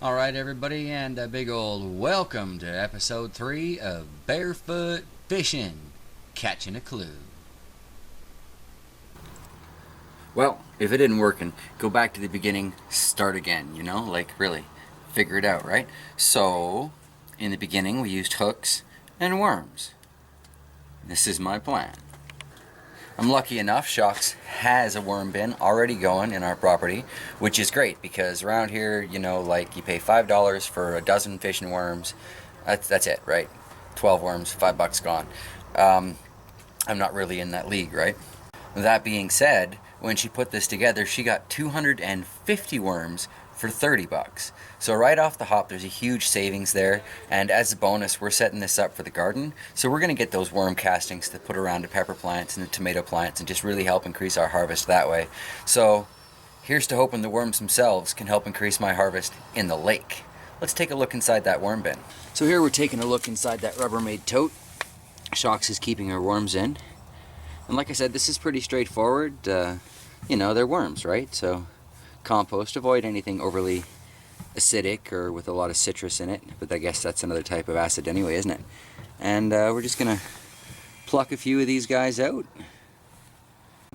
Alright everybody, and a big old welcome to episode 3 of Barefoot Fishing, Catching a Clue. Well, if it isn't working, go back to the beginning, start again, like really, figure it out, right? So, in the beginning we used hooks and worms. This is my plan. I'm lucky enough, Chox has a worm bin already going in our property, which is great because around here, like you pay $5 for a dozen fish and worms. That's it, right? 12 worms, $5 gone. I'm not really in that league, right? That being said, when she put this together, she got 250 worms for $30. So right off the hop, there's a huge savings there, and as a bonus, we're setting this up for the garden. So we're going to get those worm castings to put around the pepper plants and the tomato plants and just really help increase our harvest that way. So here's to hoping the worms themselves can help increase my harvest in the lake. Let's take a look inside that worm bin. So here we're taking a look inside that Rubbermaid tote. Chox is keeping her worms in. And like I said, this is pretty straightforward. They're worms, right? So compost, avoid anything overly acidic or with a lot of citrus in it, but I guess that's another type of acid anyway, isn't it? And we're just gonna pluck a few of these guys out,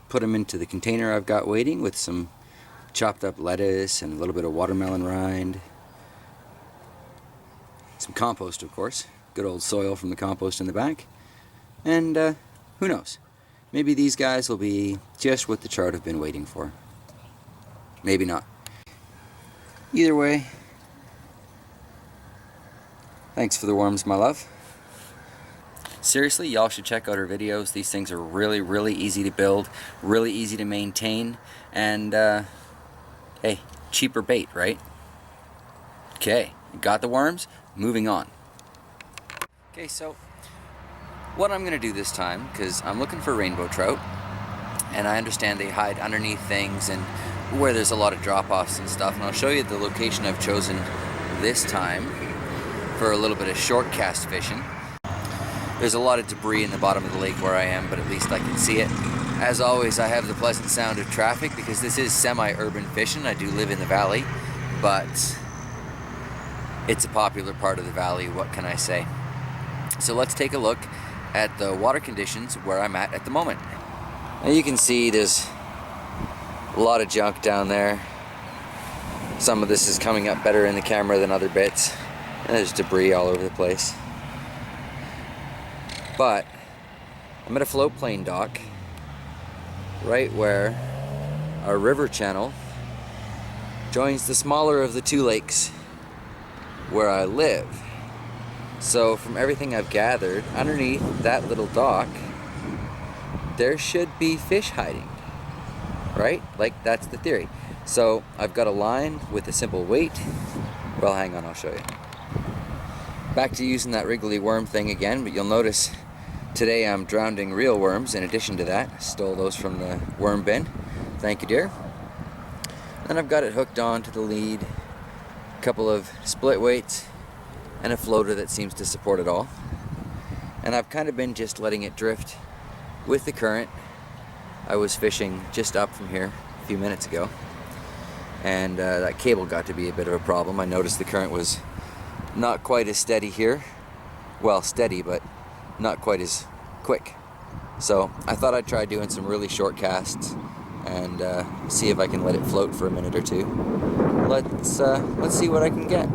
put them into the container I've got waiting with some chopped up lettuce and a little bit of watermelon rind, some compost of course, good old soil from the compost in the back, and who knows, maybe these guys will be just what the trout have been waiting for. Maybe not. Either way, thanks for the worms, my love. Seriously, y'all should check out our videos. These things are really, really easy to build, really easy to maintain, and hey, cheaper bait, right? Okay, got the worms, moving on. Okay, so what I'm gonna do this time, because I'm looking for rainbow trout, and I understand they hide underneath things and where there's a lot of drop-offs and stuff, and I'll show you the location I've chosen this time for a little bit of short cast fishing. There's a lot of debris in the bottom of the lake where I am, but at least I can see it. As always, I have the pleasant sound of traffic because this is semi-urban fishing. I do live in the valley, but it's a popular part of the valley, what can I say? So let's take a look at the water conditions where I'm at the moment. Now you can see there's a lot of junk down there. Some of this is coming up better in the camera than other bits, and there's debris all over the place. But I'm at a floatplane dock right where our river channel joins the smaller of the two lakes where I live. So from everything I've gathered, underneath that little dock there should be fish hiding, right? Like, that's the theory. So I've got a line with a simple weight. Well, hang on, I'll show you. Back to using that wriggly worm thing again, but you'll notice today I'm drowning real worms in addition to that. Stole those from the worm bin. Thank you, dear. Then I've got it hooked on to the lead, a couple of split weights, and a floater that seems to support it all. And I've kind of been just letting it drift with the current. I was fishing just up from here a few minutes ago, and that cable got to be a bit of a problem. I noticed the current was not quite as steady here. Well, steady, but not quite as quick. So I thought I'd try doing some really short casts and see if I can let it float for a minute or two. Let's see what I can get.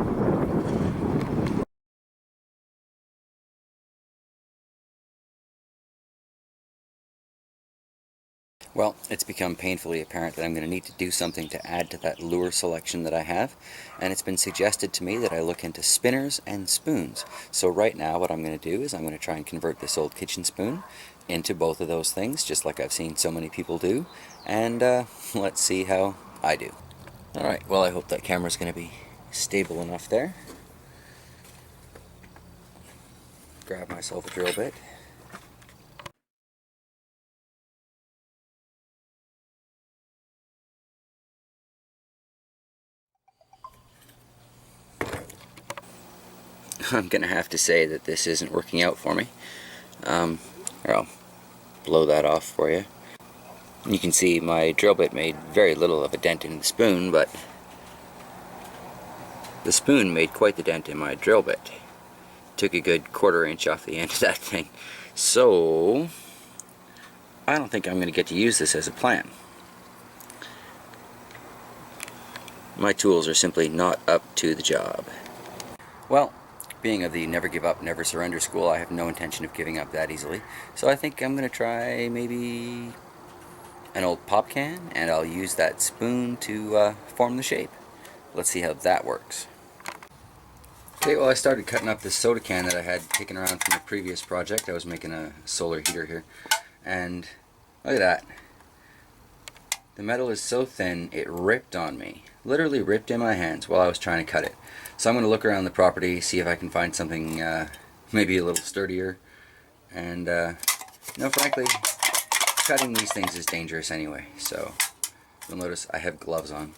Well, it's become painfully apparent that I'm going to need to do something to add to that lure selection that I have, and it's been suggested to me that I look into spinners and spoons. So right now what I'm going to do is I'm going to try and convert this old kitchen spoon into both of those things, just like I've seen so many people do, and let's see how I do. Alright, well, I hope that camera's going to be stable enough there. Grab myself a drill bit. I'm gonna have to say that this isn't working out for me. Here, I'll blow that off for you. You can see my drill bit made very little of a dent in the spoon, but The spoon made quite the dent in my drill bit. Took a good 1/4 inch off the end of that thing. So I don't think I'm going to get to use this as a plan. My tools are simply not up to the job. Well, being of the never give up, never surrender school, I have no intention of giving up that easily. So I think I'm going to try maybe an old pop can, and I'll use that spoon to form the shape. Let's see how that works. Okay, well, I started cutting up this soda can that I had taken around from the previous project. I was making a solar heater here, and look at that. The metal is so thin it ripped on me. Literally ripped in my hands while I was trying to cut it. So I'm going to look around the property, see if I can find something maybe a little sturdier. And frankly, cutting these things is dangerous anyway. So you'll notice I have gloves on.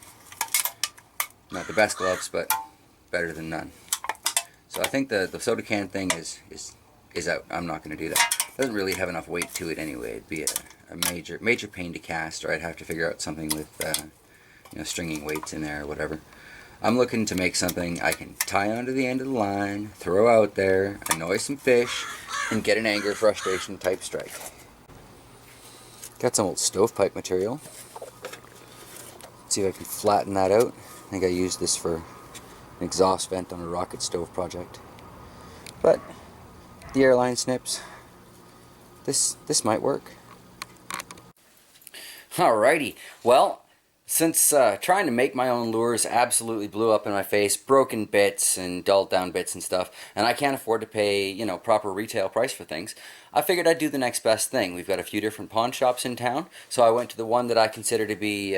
Not the best gloves, but better than none. So I think the soda can thing is out. I'm not going to do that. It doesn't really have enough weight to it anyway. It'd be a major pain to cast, or I'd have to figure out something with stringing weights in there or whatever. I'm looking to make something I can tie onto the end of the line, throw out there, annoy some fish, and get an anger frustration type strike. Got some old stovepipe material. Let's see if I can flatten that out. I think I used this for an exhaust vent on a rocket stove project. But the airline snips, this might work. Alrighty, well, since trying to make my own lures absolutely blew up in my face, broken bits and dulled down bits and stuff, and I can't afford to pay, proper retail price for things, I figured I'd do the next best thing. We've got a few different pawn shops in town, so I went to the one that I consider to be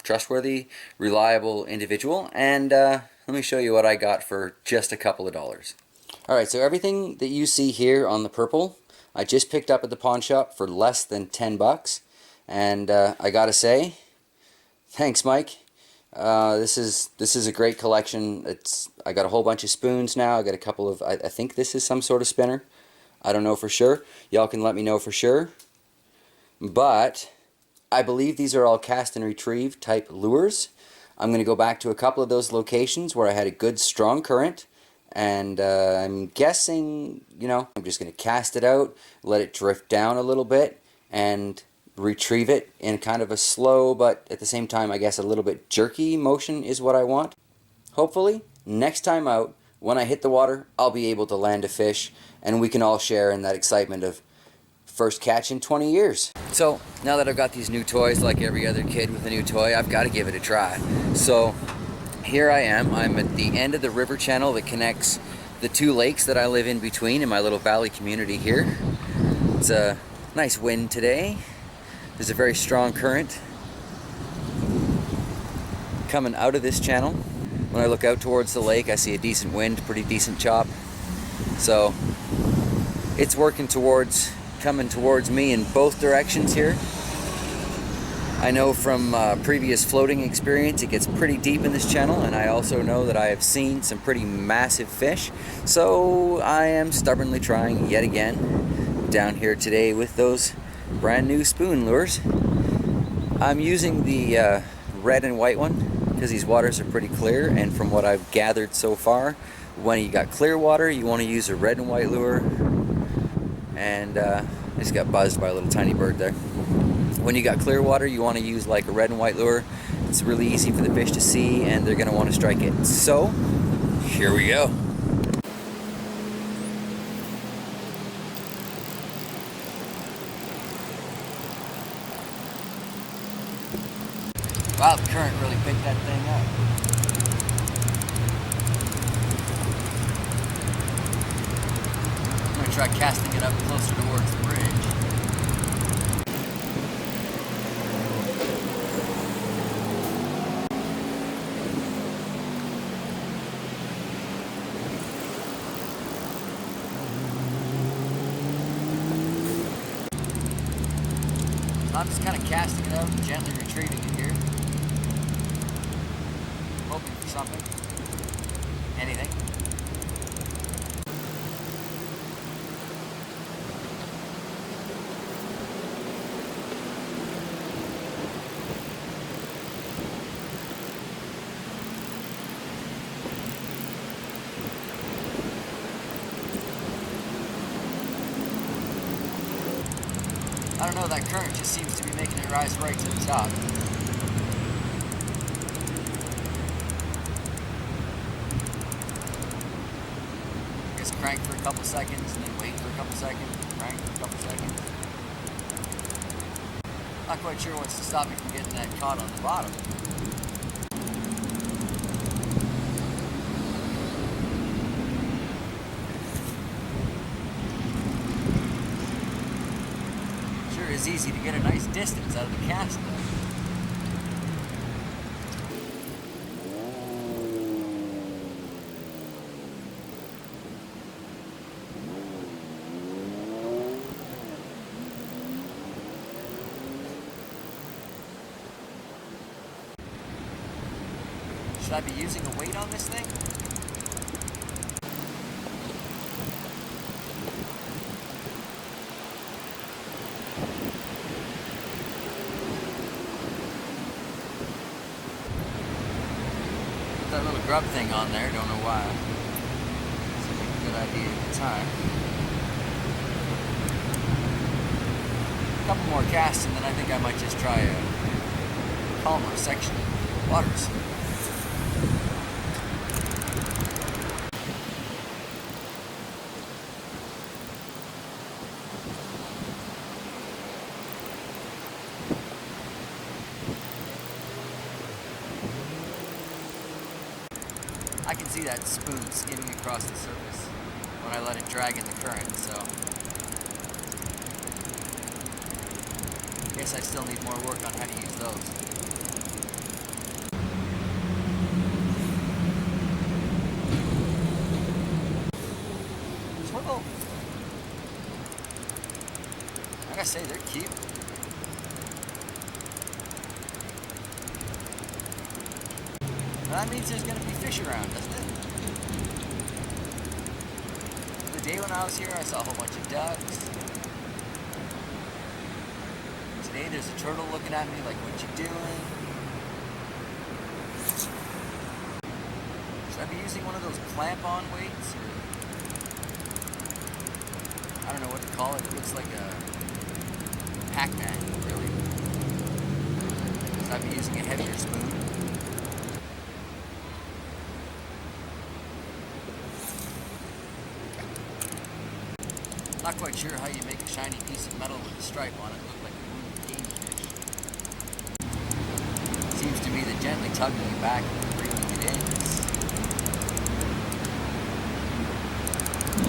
trustworthy, reliable individual, and let me show you what I got for just a couple of dollars. Alright, so everything that you see here on the purple, I just picked up at the pawn shop for less than 10 bucks, and I gotta say, thanks, Mike. This is a great collection. I got a whole bunch of spoons now. I got a couple of, I think this is some sort of spinner. I don't know for sure. Y'all can let me know for sure. But I believe these are all cast and retrieve type lures. I'm going to go back to a couple of those locations where I had a good strong current. And I'm guessing, I'm just going to cast it out, let it drift down a little bit, and retrieve it in kind of a slow, but at the same time, I guess a little bit jerky motion is what I want. Hopefully, next time out, when I hit the water, I'll be able to land a fish, and we can all share in that excitement of first catch in 20 years. So, now that I've got these new toys, like every other kid with a new toy, I've got to give it a try. So, here I am. I'm at the end of the river channel that connects the two lakes that I live in between in my little valley community here. It's a nice wind today. There's a very strong current coming out of this channel. When I look out towards the lake, I see a decent wind, pretty decent chop. So it's coming towards me in both directions here. I know from previous floating experience it gets pretty deep in this channel, and I also know that I have seen some pretty massive fish. So I am stubbornly trying yet again down here today with those brand new spoon lures. I'm using the red and white one because these waters are pretty clear, and from what I've gathered so far, when you got clear water you want to use a red and white lure. And I just got buzzed by a little tiny bird there. When you got clear water you want to use like a red and white lure. It's really easy for the fish to see and they're going to want to strike it. So here we go. Wow, the current really picked that thing up. I'm going to try casting it up closer towards the bridge. I'm just kind of casting it out and gently retrieving it here. Hoping for something. Anything. I don't know, that current just seems to be making it rise right to the top. Just crank for a couple seconds and then wait for a couple seconds, crank for a couple seconds. Not quite sure what's to stop me from getting that caught on the bottom. Sure is easy to get a nice distance out of the cast though. Should I be using a weight on this thing? Put that little grub thing on there, don't know why. Seemed like a good idea at the time. A couple more casts and then I think I might just try a calmer section of waters. I can see that spoon skimming across the surface when I let it drag in the current, so I guess I still need more work on how to use those. Swirl! I gotta say, they're cute. That means there's going to be fish around, doesn't it? The day when I was here, I saw a whole bunch of ducks. Today, there's a turtle looking at me like, what you doing? Should I be using one of those clamp-on weights? Or I don't know what to call it. It looks like a Pac-Man, really. Should I be using a heavier spoon? Not quite sure how you make a shiny piece of metal with a stripe on it look like a wounded game fish. Seems to me that gently tugging it back and reeling it in is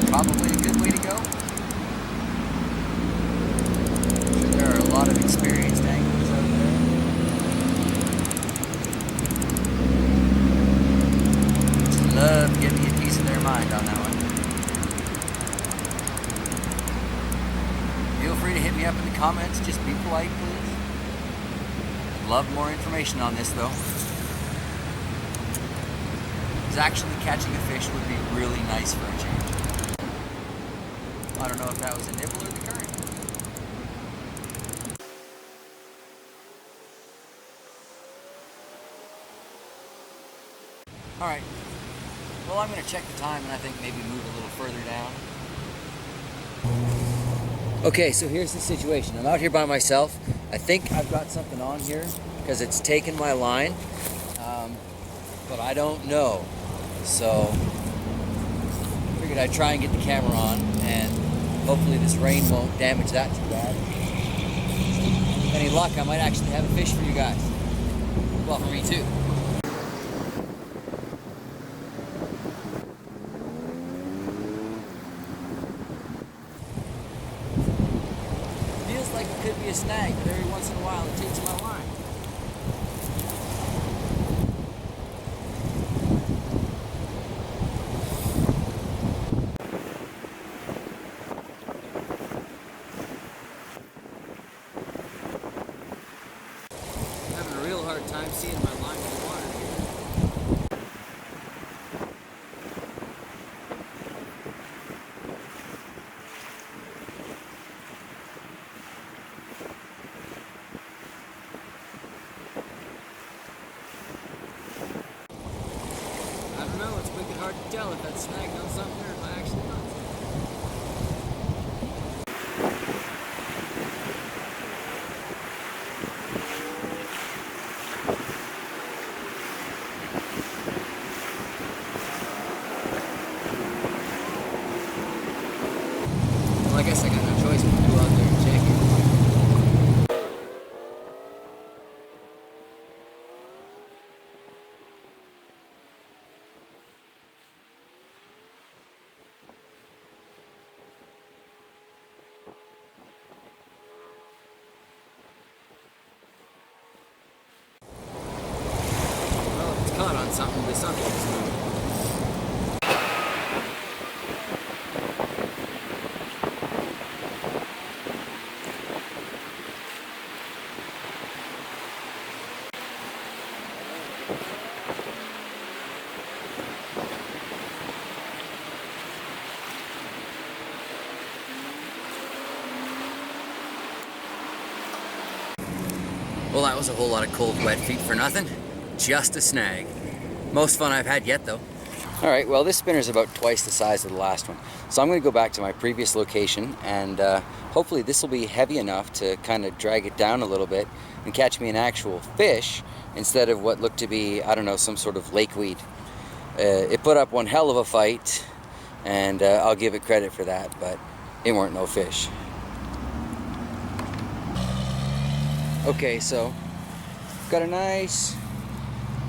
probably a good way to go. I'm sure there are a lot of experienced anglers out there. Just love giving me a piece of their mind on that one. Feel free to hit me up in the comments. Just be polite, please. I'd love more information on this, though. Because actually catching a fish would be really nice for a change. I don't know if that was a nibble or the current. Alright. Well, I'm going to check the time and I think maybe move a little further down. Okay, so here's the situation. I'm out here by myself. I think I've got something on here because it's taken my line, but I don't know. So figured I'd try and get the camera on, and hopefully this rain won't damage that too bad. With any luck, I might actually have a fish for you guys. Well, for me too. Feels like it could be a snag, but every once in a while it takes my line. I'm having a real hard time seeing my line in the water here. I don't know, it's wicked hard to tell if that's snagged on something or if I actually not. Well, I guess I got no choice but to go out there and check it. Well, if it's caught on something, the something's moving. Well, that was a whole lot of cold, wet feet for nothing. Just a snag. Most fun I've had yet, though. All right, well, this spinner's about twice the size of the last one. So I'm going to go back to my previous location, and hopefully this will be heavy enough to kind of drag it down a little bit and catch me an actual fish instead of what looked to be, I don't know, some sort of lakeweed. It put up one hell of a fight, and I'll give it credit for that, but it weren't no fish. Okay, so got a nice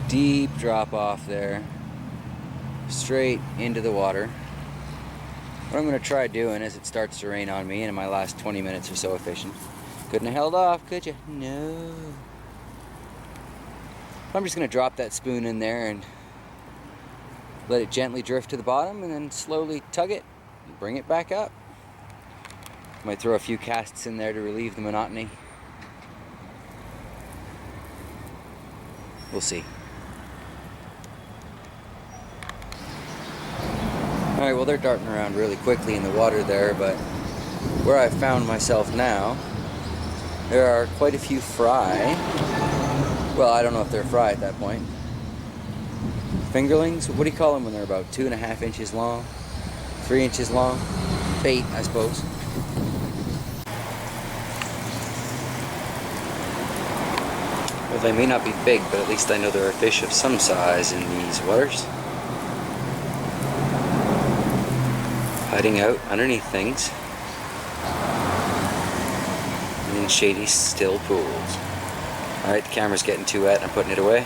deep drop off there, straight into the water. What I'm going to try doing as it starts to rain on me in my last 20 minutes or so of fishing. Couldn't have held off, could you? No. I'm just going to drop that spoon in there and let it gently drift to the bottom, and then slowly tug it and bring it back up. Might throw a few casts in there to relieve the monotony. We'll see. Alright, well, they're darting around really quickly in the water there, but where I've found myself now, there are quite a few fry. Well, I don't know if they're fry at that point. Fingerlings? What do you call them when they're about 2.5 inches long? 3 inches long? Bait, I suppose. Well, they may not be big, but at least I know there are fish of some size in these waters. Hiding out underneath things in shady, still pools. Alright, the camera's getting too wet, I'm putting it away.